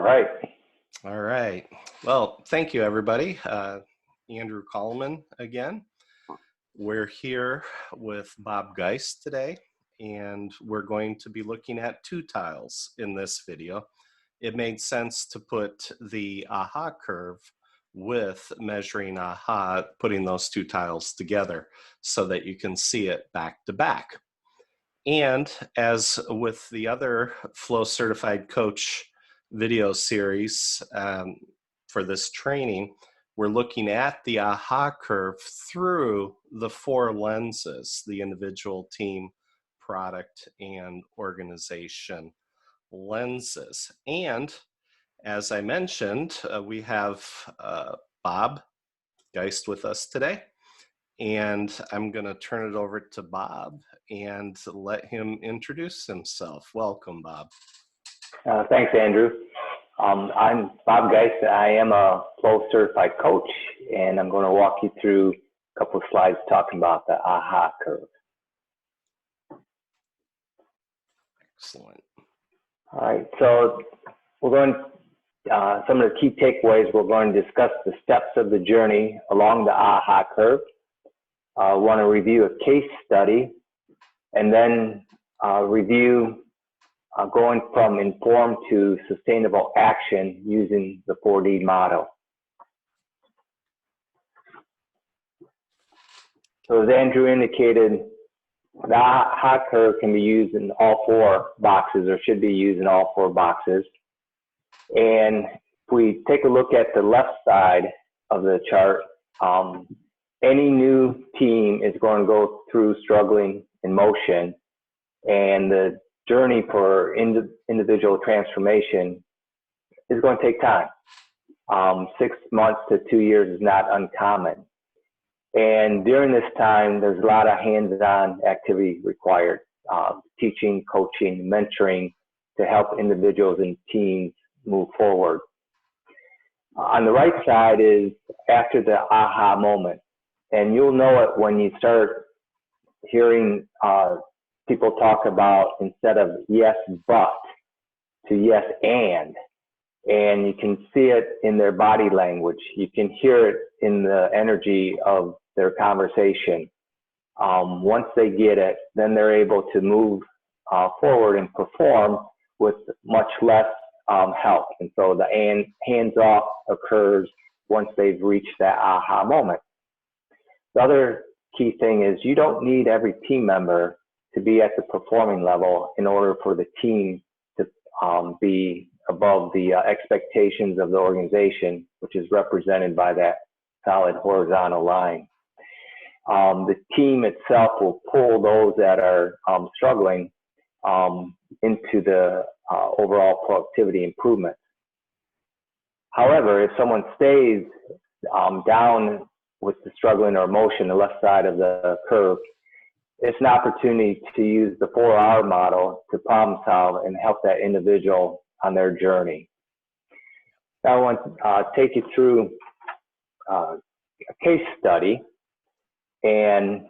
right. All right. Well, thank you, everybody. Andrew Coleman again. We're here with Bob Geist today, and we're going to be looking at two tiles in this video. It made sense to put the AHA curve with measuring AHA, putting those two tiles together so that you can see it back to back. And as with the other Flow Certified Coach video series for this training, we're looking at the AHA curve through the four lenses: the individual, team, product, and organization lenses. And as I mentioned, we have Bob Geist with us today. And I'm going to turn it over to Bob and let him introduce himself. Welcome, Bob. Thanks, Andrew. I'm Bob Geist. I am a Flow Certified Coach, and I'm going to walk you through a couple of slides talking about the AHA curve. Excellent. All right, so we're going some of the key takeaways. We're going to discuss the steps of the journey along the AHA curve. Want to review a case study, and then review going from informed to sustainable action using the 4D model. So as Andrew indicated, the AHA curve can be used in all four boxes, or should be used in all four boxes. And if we take a look at the left side of the chart, any new team is going to go through struggling in motion, and the journey for individual transformation is going to take time. 6 months to 2 years is not uncommon. And during this time, there's a lot of hands-on activity required, teaching, coaching, mentoring to help individuals and teams move forward. On the right side is after the AHA moment. And you'll know it when you start hearing people talk about, instead of yes, but, to yes, and you can see it in their body language. You can hear it in the energy of their conversation. Once they get it, then they're able to move forward and perform with much less help. And so the hands-off occurs once they've reached that AHA moment. The other key thing is you don't need every team member to be at the performing level in order for the team to be above the expectations of the organization, which is represented by that solid horizontal line. The team itself will pull those that are struggling into the overall productivity improvement. However, if someone stays down with the struggling or motion, the left side of the curve, it's an opportunity to use the 4R model to problem solve and help that individual on their journey. Now I want to take you through a case study, and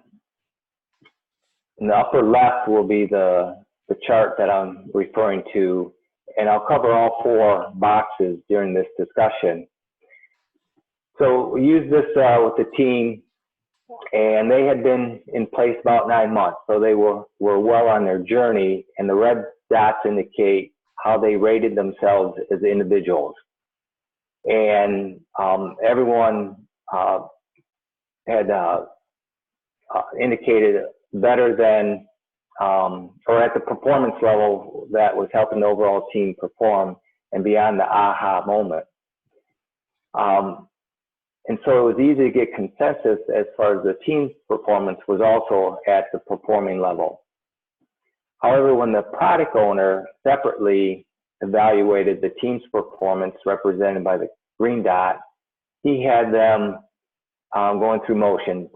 in the upper left will be the chart that I'm referring to, and I'll cover all four boxes during this discussion. So we used this with the team, and they had been in place about 9 months. So they were well on their journey, and the red dots indicate how they rated themselves as individuals. And everyone had indicated better than, or at the performance level that was helping the overall team perform and beyond the AHA moment. And so it was easy to get consensus as far as the team's performance was also at the performing level. However, when the product owner separately evaluated the team's performance, represented by the green dot, he had them going through motion,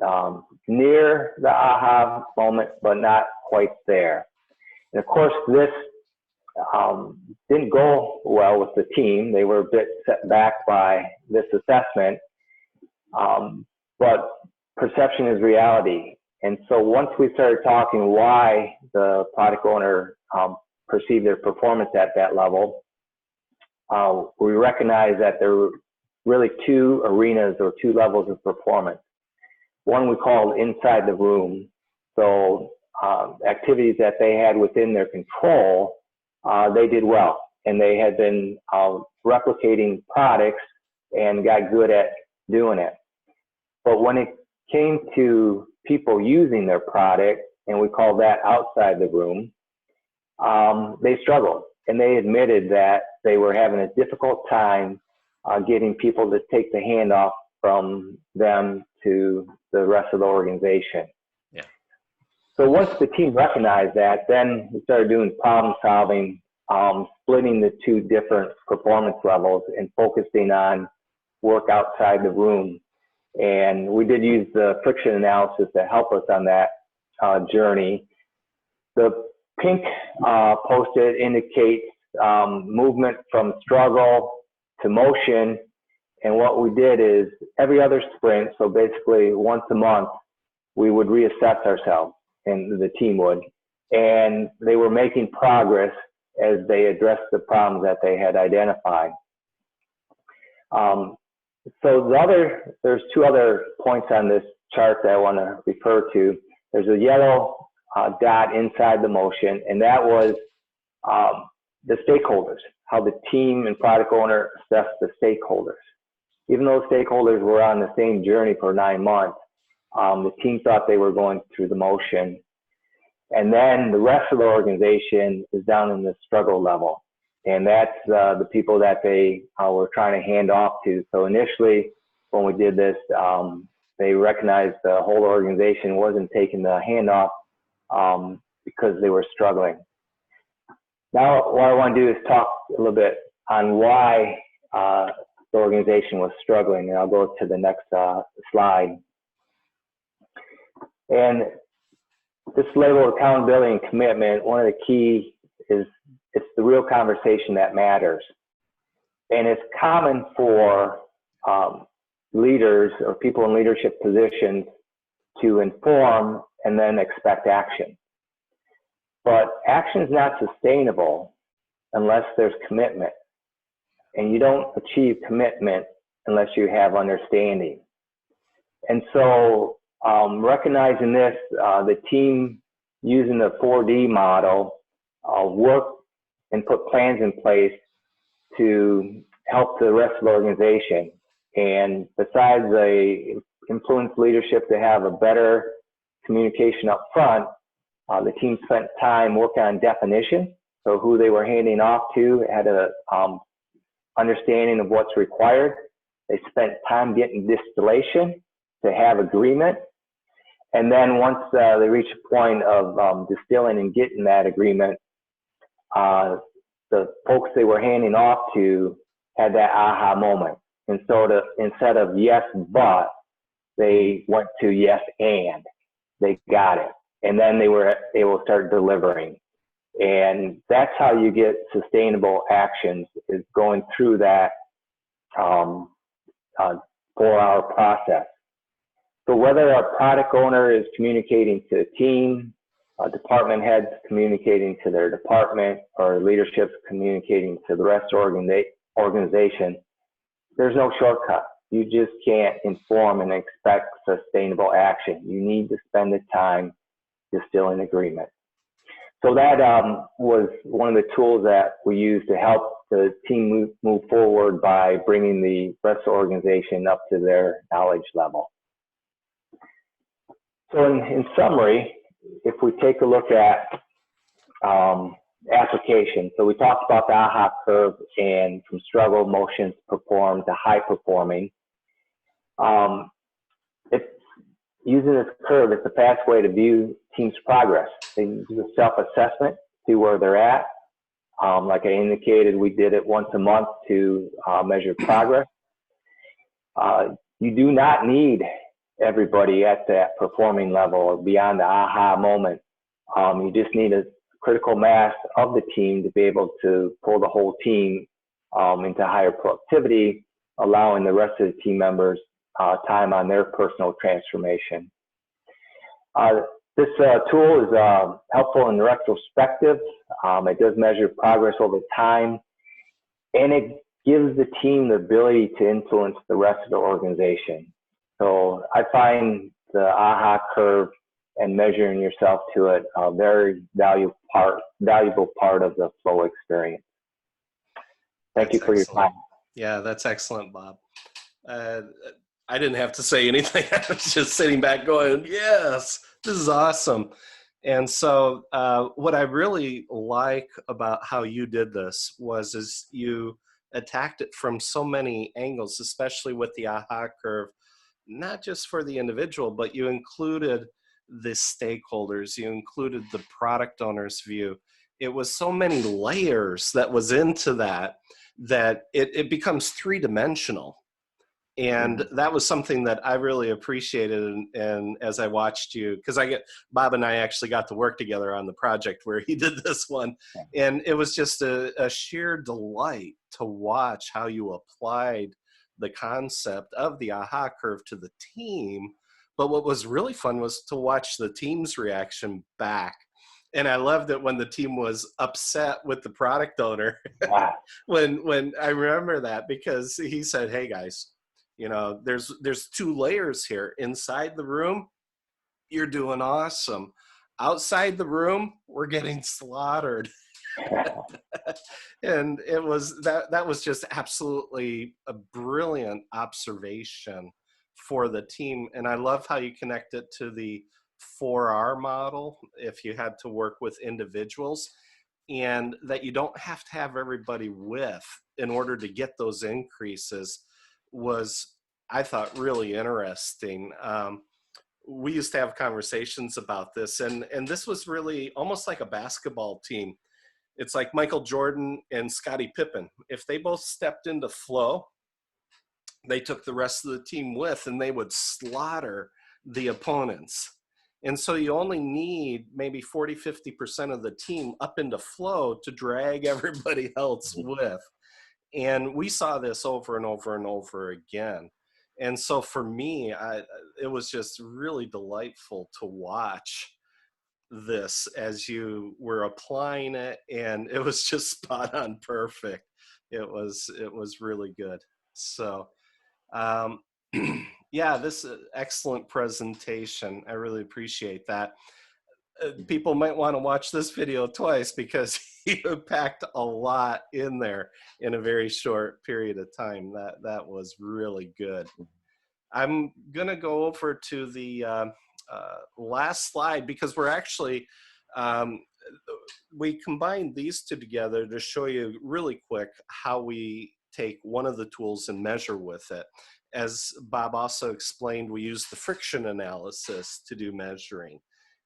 near the AHA moment, but not quite there. And of course, this didn't go well with the team. They were a bit set back by this assessment. But perception is reality. And so once we started talking why the product owner perceived their performance at that level, we recognized that there were really two arenas or two levels of performance. One we called inside the room. So activities that they had within their control, they did well. And they had been replicating products and got good at doing it. But when it came to people using their product, and we call that outside the room, they struggled. And they admitted that they were having a difficult time getting people to take the handoff from them to the rest of the organization. Yeah. So once the team recognized that, then we started doing problem solving, splitting the two different performance levels and focusing on work outside the room. And we did use the friction analysis to help us on that journey. The pink post-it indicates movement from struggle to motion. And what we did is every other sprint, so basically once a month, we would reassess ourselves, and the team would. And they were making progress as they addressed the problems that they had identified. So there's two other points on this chart that I want to refer to. There's a yellow dot inside the motion, and that was the stakeholders, how the team and product owner assessed the stakeholders. Even though stakeholders were on the same journey for 9 months, the team thought they were going through the motion. And then the rest of the organization is down in the struggle level. And that's the people that they were trying to hand off to. So initially, when we did this, they recognized the whole organization wasn't taking the handoff because they were struggling. Now, what I want to do is talk a little bit on why the organization was struggling, and I'll go to the next slide. And this label, accountability and commitment, one of the key is it's the real conversation that matters. And it's common for leaders or people in leadership positions to inform and then expect action. But action is not sustainable unless there's commitment. And you don't achieve commitment unless you have understanding. And so recognizing this, the team using the 4D model worked and put plans in place to help the rest of the organization. And besides the influence leadership to have a better communication up front, the team spent time working on definition. So who they were handing off to had a understanding of what's required. They spent time getting distillation to have agreement. And then once they reached a point of distilling and getting that agreement, the folks they were handing off to had that aha moment. And so instead of yes, but, they went to yes, and. They got it. And then they were able to start delivering. And that's how you get sustainable actions, is going through that 4-hour process. So whether a product owner is communicating to a team, department heads communicating to their department, or leadership communicating to the rest of the organization, there's no shortcut. You just can't inform and expect sustainable action. You need to spend the time distilling agreement. So that was one of the tools that we used to help the team move forward by bringing the rest of the organization up to their knowledge level. So in summary, if we take a look at application, so we talked about the AHA curve and from struggle, motions, perform to high performing. It's using this curve, it's a fast way to view teams' progress. They do a self-assessment, see where they're at. Like I indicated, we did it once a month to measure progress. You do not need everybody at that performing level or beyond the aha moment. You just need a critical mass of the team to be able to pull the whole team into higher productivity, allowing the rest of the team members time on their personal transformation. This tool is helpful in retrospective. It does measure progress over time. and it gives the team the ability to influence the rest of the organization. So I find the AHA curve and measuring yourself to it a very valuable part of the flow experience. Thank you That's for your excellent. time. Yeah, that's excellent, Bob. I didn't have to say anything. I was just sitting back going, yes, this is awesome. And so what I really like about how you did this is you attacked it from so many angles, especially with the AHA curve, not just for the individual, but you included the stakeholders, you included the product owner's view. It was so many layers that was into that, that it becomes three-dimensional. And that was something that I really appreciated. And as I watched you, because Bob and I actually got to work together on the project where he did this one. And it was just a sheer delight to watch how you applied the concept of the AHA curve to the team. But what was really fun was to watch the team's reaction back. And I loved it when the team was upset with the product owner. Wow. when I remember that, because he said, hey guys, there's two layers here. Inside the room, you're doing awesome. Outside the room, we're getting slaughtered. And it was that was just absolutely a brilliant observation for the team. And I love how you connect it to the 4R model if you had to work with individuals, and that you don't have to have everybody with in order to get those increases was, I thought, really interesting. We used to have conversations about this, and this was really almost like a basketball team. It's like Michael Jordan and Scottie Pippen. If they both stepped into flow, they took the rest of the team with, and they would slaughter the opponents. And so you only need maybe 40, 50% of the team up into flow to drag everybody else with. And we saw this over and over and over again. And so for me, it was just really delightful to watch this as you were applying it, and it was just spot on perfect. It was really good. So yeah, this excellent presentation. I really appreciate that. People might want to watch this video twice because you packed a lot in there in a very short period of time. That was really good. I'm gonna go over to the last slide, because we're actually we combined these two together to show you really quick how we take one of the tools and measure with it. As Bob also explained, we use the friction analysis to do measuring.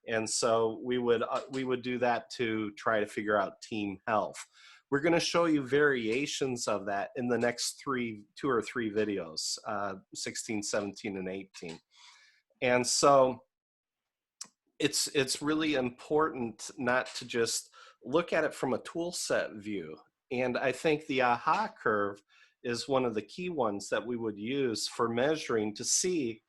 And so we would do that to try to figure out team health. We're going to show you variations of that in the next two or three videos, 16, 17, and 18. And so it's really important not to just look at it from a tool set view. And I think the AHA curve is one of the key ones that we would use for measuring to see,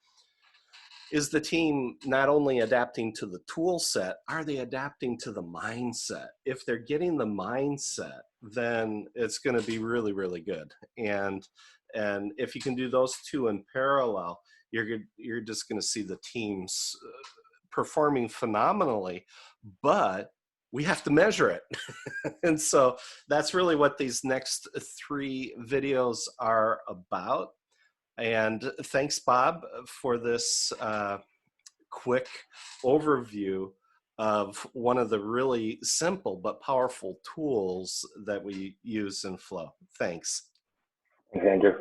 is the team not only adapting to the tool set, are they adapting to the mindset? If they're getting the mindset, then it's going to be really, really good. And if you can do those two in parallel, you're just going to see the teams performing phenomenally, but we have to measure it. And so that's really what these next three videos are about. And thanks, Bob, for this quick overview of one of the really simple but powerful tools that we use in Flow. Thanks. Thanks, Andrew.